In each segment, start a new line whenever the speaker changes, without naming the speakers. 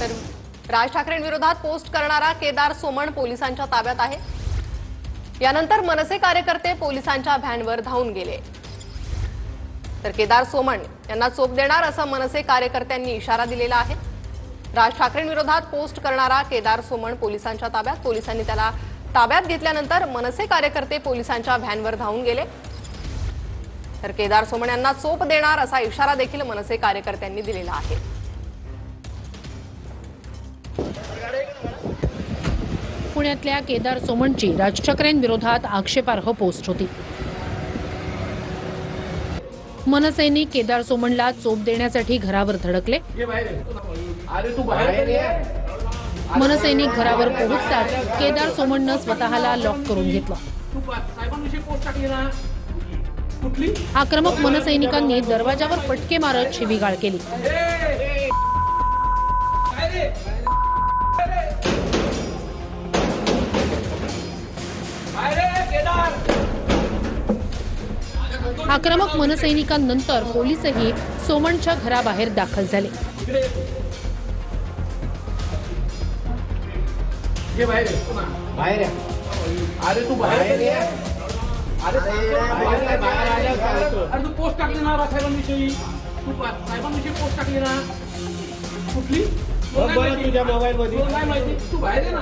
तर राज ठाकरेंविरोधात पोस्ट करणारा केदार सोमण पोलिसांच्या ताब्यात आहे। यानंतर मनसे कार्यकर्ते पोलिसांच्या व्हॅनवर धावून गेले। तर केदार सोमण यांना चोप देणार असं मनसे कार्यकर्त्यांनी इशारा दिलेला आहे। राज ठाकरेंविरोधात पोस्ट करणारा केदार सोमण पोलिसांच्या ताब्यात। पोलिसांनी त्याला ताब्यात घेतल्यानंतर मनसे कार्यकर्ते पोलिसांच्या व्हॅनवर धावून गेले। तर केदार सोमण यांना चोप देणार असा इशारा देखील मनसे कार्यकर्त्यांनी दिलेला आहे।
पुण्यातल्या केदार सोमणची राज ठाकरेंविरोधात आक्षेपार्ह पोस्ट होती। मनसैनिक केदार सोमणला चोप देण्यासाठी घरावर धडकले। मनसैनिक घरावर पोहोचताच केदार सोमणनं स्वतःला लॉक करून घेतलं। आक्रमक मनसैनिकांनी दरवाजावर फटके मारत शिवीगाळ केली। आक्रमक मनसैनिकांनंतर पोलीसही सोमणच्या घराबाहेर दाखल झाले।
अरे तू बाहेर ये, अरे तू पोस्ट टाकली ना साहेबांविषयी, तू साहेबांविषयी पोस्ट टाकली ना कुठली तुझ्या मोबाईल मध्ये नाही माहिती, तू बाहेर ये ना।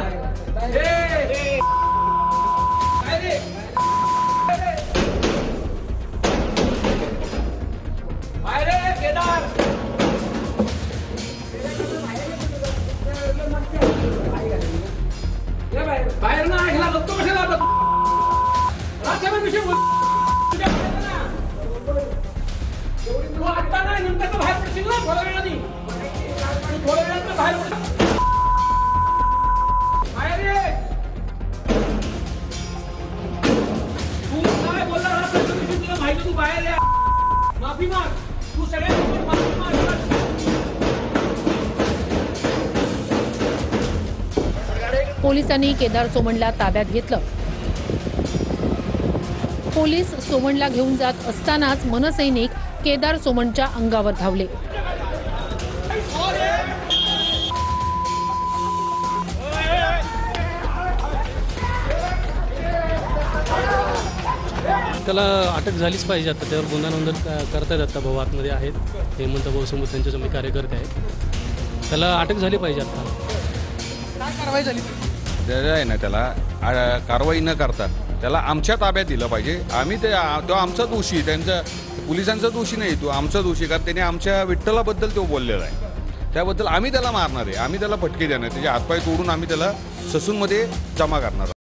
बाहेर ना ऐकला लोक कशाला राजसाहेबांविषयी तू आता नाही नंतर बाहेर पडशील ना थोड्या वेळाने, थोड्या वेळात बाहेर पडशील। बाहेर ये, तू काय बोलला राजसाहेबांविषयी तुला माहिती, तू बाहेर या, माफी माग, तू सगळ्यांसमोर माफी माग।
पोलिसांनी केदार सोमणला ताब्यात घेतलं। पोलीस सोमणला घेऊन जात असतानाच मनसैनिक केदार सोमणच्या अंगावर धावले।
त्याला अटक झालीच पाहिजे। आता त्यावर गुन्हा नोंद करतायत। आता भाऊ आतमध्ये आहेत, हेमंत भाऊ समोर त्यांचे मी कार्यकर्ते आहेत, त्याला अटक झाली पाहिजे। आता
काय कारवाई झाली आहे ना, त्याला कारवाई न करता त्याला आमच्या ताब्यात दिलं पाहिजे। आम्ही तो आमचा दोषी, त्यांचा पोलिसांचा दोषी नाही, तो आमचा दोषी, कारण त्याने आमच्या विठ्ठलाबद्दल तो बोललेला आहे। त्याबद्दल आम्ही त्याला मारणार आहे, आम्ही त्याला फटके देणार, त्याचे हातपाय तोडून आम्ही त्याला ससूनमध्ये जमा करणार।